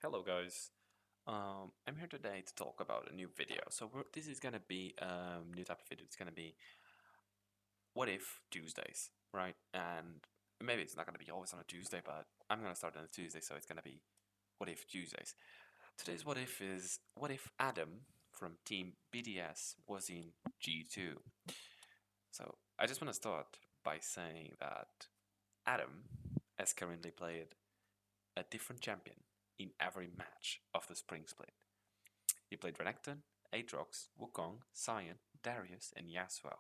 Hello guys, I'm here today to talk about a new video. This is gonna be a new type of video. It's gonna be what if Tuesdays, right? And maybe it's not gonna be always on a Tuesday, but I'm gonna start on a Tuesday, so it's gonna be what if Tuesdays. Today's what if is what if Adam from Team BDS was in G2. So I just want to start by saying that Adam has currently played a different champion in every match of the spring split. He played Renekton, Aatrox, Wukong, Sion, Darius, and Yasuo.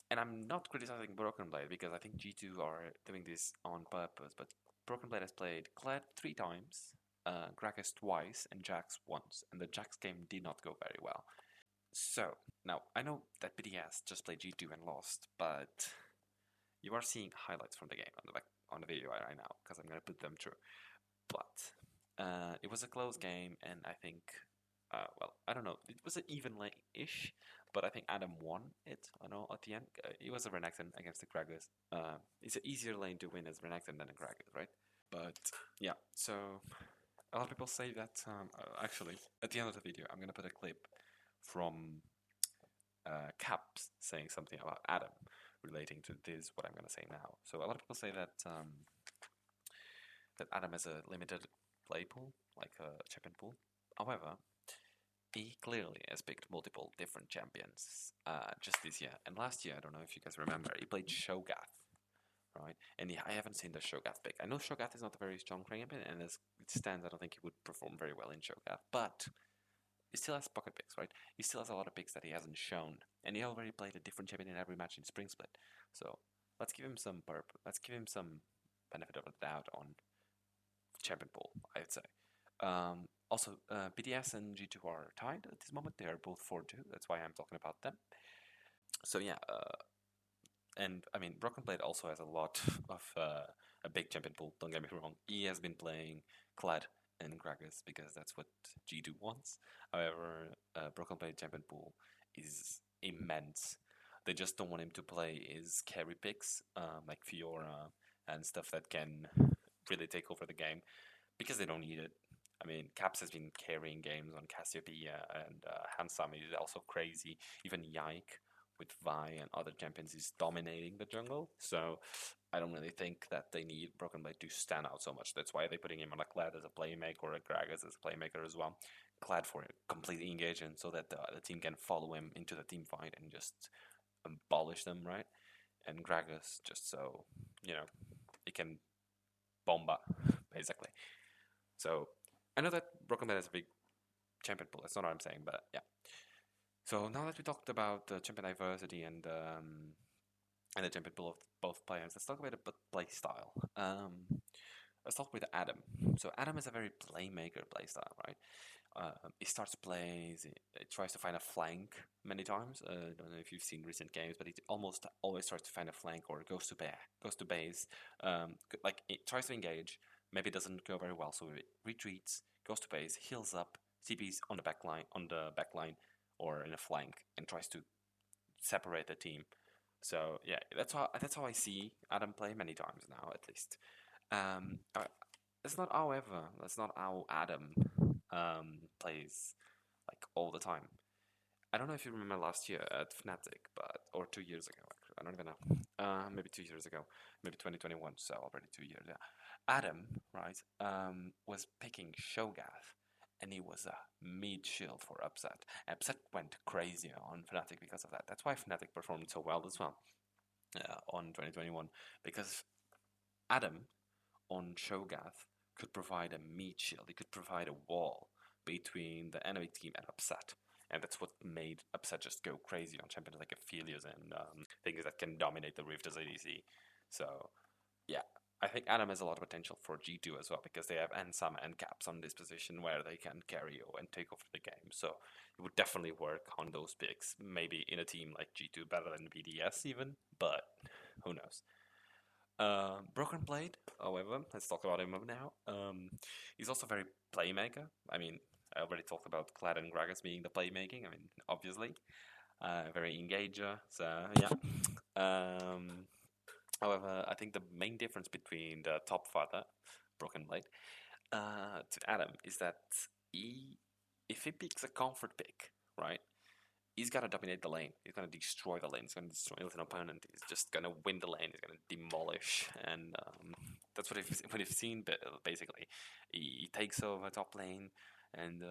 And I'm not criticizing Broken Blade because I think G2 are doing this on purpose, but Broken Blade has played Kled 3 times, Gragas twice, and Jax once, and the Jax game did not go very well. So, now, I know that BDS just played G2 and lost, but you are seeing highlights from the game on the video right now, because I'm going to put them through. But it was a close game, and I think, I don't know, it was an even lane-ish, but I think Adam won it. I know at the end, it was a Renekton against the Gragas. It's an easier lane to win as Renekton than a Gragas, right? But yeah, so a lot of people say that. Actually, at the end of the video, I'm gonna put a clip from Caps saying something about Adam relating to this. What I'm gonna say now. So a lot of people say that that Adam has a limited play pool, like a champion pool. However, he clearly has picked multiple different champions just this year. And last year, I don't know if you guys remember, he played Shogath, right? And I haven't seen the Shogath pick. I know Shogath is not a very strong champion, and as it stands, I don't think he would perform very well in Shogath. But he still has pocket picks, right? He still has a lot of picks that he hasn't shown, and he already played a different champion in every match in Spring Split. So let's give him some benefit of the doubt on champion pool, I'd say. Also, BDS and G2 are tied at this moment. They are both 4-2. That's why I'm talking about them. So yeah, and I mean, Broken Blade also has a lot of a big champion pool. Don't get me wrong. He has been playing Kled and Gragas because that's what G2 wants. However, Broken Blade champion pool is immense. They just don't want him to play his carry picks like Fiora and stuff that can really take over the game because they don't need it. I mean, Caps has been carrying games on Cassiopeia, and Hansam is also crazy. Even Yike with Vi and other champions is dominating the jungle. So I don't really think that they need Broken Blade to stand out so much. That's why they're putting him on a Kled as a playmaker or a Gragas as a playmaker as well. Kled for completely engaging so that the team can follow him into the team fight and just abolish them, right? And Gragas just so, he can bomba, basically. So I know that Broken Blade has a big champion pool. That's not what I'm saying, but yeah. So now that we talked about the champion diversity and the champion pool of both players, let's talk about the play style. Let's talk with Adam. So Adam is a very playmaker play style, right? He starts plays, he tries to find a flank many times. I don't know if you've seen recent games, but he almost always tries to find a flank or goes to base. Like it tries to engage. Maybe it doesn't go very well, so it retreats, goes to base, heals up, CPs on the back line, or in a flank, and tries to separate the team. So yeah, that's how I see Adam play many times now, at least. That's not how Adam plays like all the time. I don't know if you remember last year at Fnatic, or 2 years ago. Actually, I don't even know. Maybe 2 years ago, maybe 2021. So already 2 years. Yeah. Adam, right, was picking Shogath, and he was a mid shield for Upset. Upset went crazy on Fnatic because of that. That's why Fnatic performed so well as well on 2021, because Adam on Shogath could provide a meat shield. He could provide a wall between the enemy team and Upset. And that's what made Upset just go crazy on champions like Aphelios and things that can dominate the Rift as ADC. So, yeah, I think Adam has a lot of potential for G2 as well because they have Ansama and Caps on this position where they can carry and take over the game. So it would definitely work on those picks. Maybe in a team like G2 better than BDS even, but who knows. Broken Blade, however, let's talk about him now. He's also very playmaker. I mean, I already talked about Kled and Gragas being the playmaking. I mean, obviously, very engager. So yeah. However, I think the main difference between the top father, Broken Blade, to Adam is that if he picks a comfort pick, right, he's gonna dominate the lane. He's gonna destroy the lane. He's gonna destroy his opponent. He's just gonna win the lane. He's gonna demolish, and that's what we've seen. Basically, he takes over top lane, and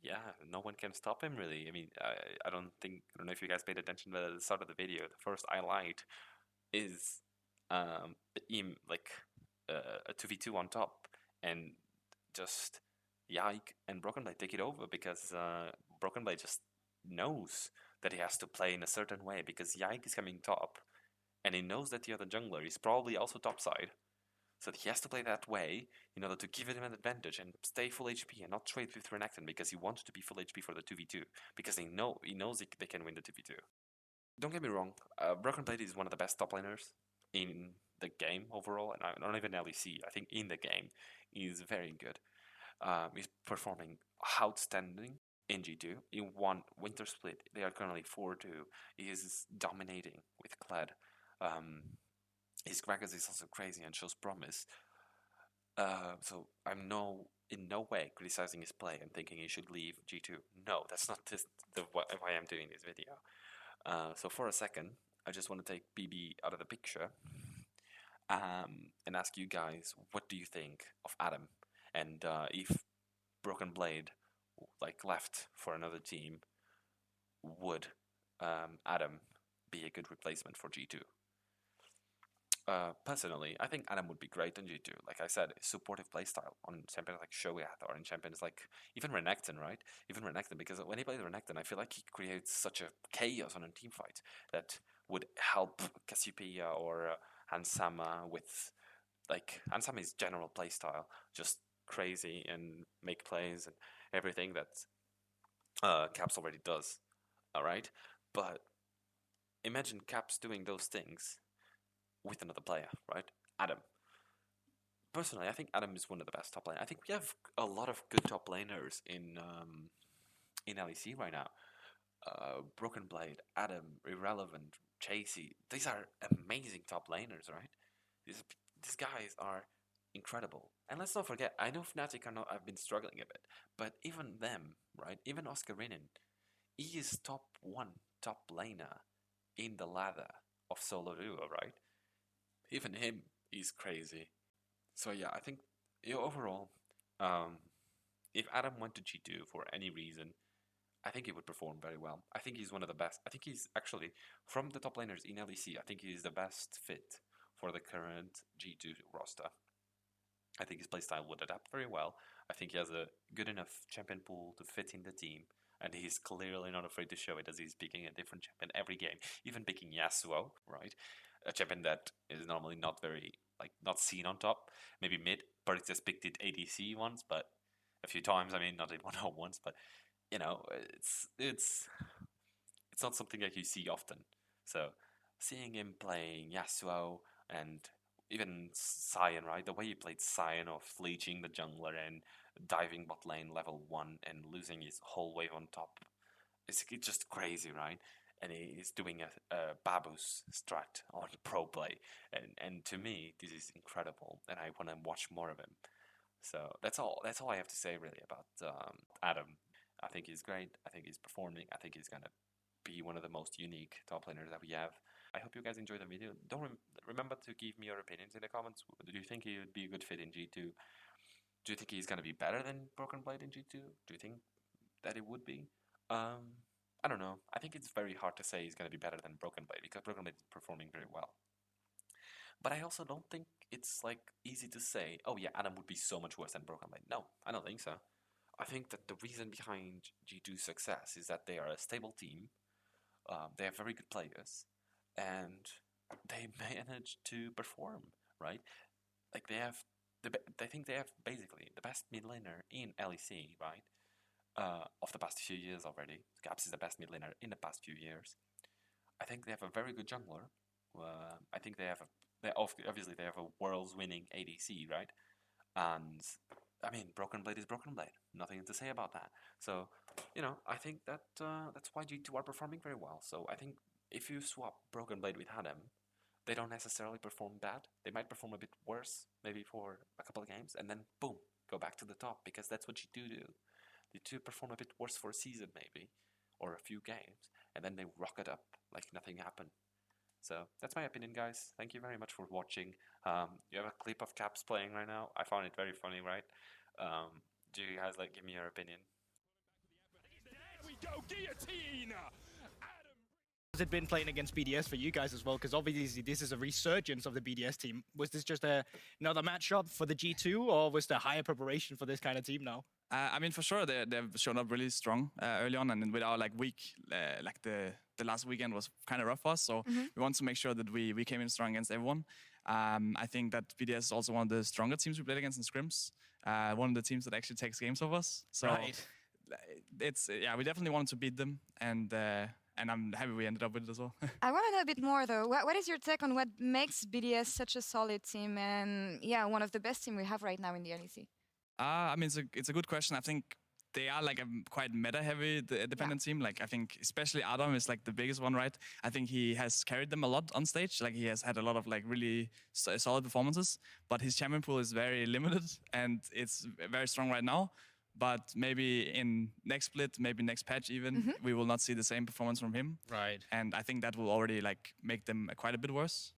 yeah, no one can stop him really. I mean, I don't know if you guys paid attention, but at the start of the video, the first highlight is him like a 2v2 on top, and just Yike and Broken Blade take it over because Broken Blade just knows that he has to play in a certain way because Yike is coming top, and he knows that the other jungler is probably also topside. So he has to play that way in order to give him an advantage and stay full HP and not trade with Renekton because he wants to be full HP for the 2v2 because he knows they can win the 2v2. Don't get me wrong, Broken Blade is one of the best top laners in the game overall, and not even LEC. I think in the game he's very good. He's performing outstanding in G2. He won Winter Split. They are currently 4-2. He is dominating with Kled. His Gragas is also crazy and shows promise. So I'm in no way criticizing his play and thinking he should leave G2. No, that's not why I'm doing this video. So for a second, I just want to take BB out of the picture and ask you guys, what do you think of Adam? And if Broken Blade left for another team, would Adam be a good replacement for G2? Personally, I think Adam would be great in G2. Like I said, supportive playstyle on champions like Shogat or in champions like even Renekton, right? Even Renekton, because when he plays Renekton, I feel like he creates such a chaos on a team fight that would help Cassiopeia or Hansama with Hansama's general playstyle, just crazy and make plays and everything that Caps already does. All right, but imagine Caps doing those things with another player, right? Adam. Personally, I think Adam is one of the best top laners. I think we have a lot of good top laners in LEC right now. Broken Blade, Adam, Irrelevant, Chasey. These are amazing top laners, right? These guys are incredible. And let's not forget, I know Fnatic have been struggling a bit, but even them, right? Even Oscarinin, he is top laner in the ladder of solo duo, right? Even him is crazy. So yeah, I think overall, if Adam went to G2 for any reason, I think he would perform very well. I think he's one of the best. I think he's actually, from the top laners in LEC, I think he's the best fit for the current G2 roster. I think his playstyle would adapt very well. I think he has a good enough champion pool to fit in the team, and he's clearly not afraid to show it as he's picking a different champion every game, even picking Yasuo, right? A champion that is normally not seen on top, maybe mid. But just picked it ADC once, but a few times. I mean, not in 1-on once, but it's not something that you see often. So seeing him playing Yasuo and even Sion, right? The way he played Sion of fleeching the jungler and diving bot lane level 1 and losing his whole wave on top, it's just crazy, right? And he's doing a Babus strat on pro play, and to me this is incredible, and I want to watch more of him. So that's all I have to say really about Adam. I think he's great. I think he's performing. I think he's gonna be one of the most unique top laners that we have. I hope you guys enjoyed the video. Don't remember to give me your opinions in the comments. Do you think he would be a good fit in G2? Do you think he's gonna be better than Broken Blade in G2? Do you think that it would be? I don't know. I think it's very hard to say he's gonna be better than Broken Blade because Broken Blade is performing very well. But I also don't think it's easy to say, oh yeah, Adam would be so much worse than Broken Blade. No, I don't think so. I think that the reason behind G2's success is that they are a stable team. They have very good players, and they manage to perform, right? I think they have basically the best mid laner in LEC, right? Of the past few years already. Caps is the best mid laner in the past few years. I think they have a very good jungler. I think obviously they have a world's winning ADC, right? And I mean, Broken Blade is Broken Blade. Nothing to say about that. So, I think that's why G2 are performing very well. So I think if you swap Broken Blade with Adam, they don't necessarily perform bad. They might perform a bit worse, maybe for a couple of games, and then boom, go back back to the top, because that's what you do. You do perform a bit worse for a season maybe, or a few games, and then they rocket up like nothing happened. So that's my opinion, guys. Thank you very much for watching. You have a clip of Caps playing right now. I found it very funny, right? Do you guys like give me your opinion? There we go, guillotine! Has it been playing against BDS for you guys as well? Because obviously this is a resurgence of the BDS team. Was this just another matchup for the G2, or was there higher preparation for this kind of team now? I mean, for sure, they've shown up really strong early on, and with our week, the last weekend was kind of rough for us. So we want to make sure that we came in strong against everyone. I think that BDS is also one of the stronger teams we played against in scrims. One of the teams that actually takes games of us. So it's we definitely wanted to beat them, and I'm happy we ended up with it as well. I want to know a bit more though. What is your take on what makes BDS such a solid team, and one of the best team we have right now in the LEC? I mean, it's a good question. I think they are a quite meta-heavy dependent team. I think especially Adam is the biggest one, right? I think he has carried them a lot on stage. He has had a lot of really solid performances, but his champion pool is very limited, and it's very strong right now. But maybe in next split, maybe next patch even, we will not see the same performance from him. Right. And I think that will already make them quite a bit worse.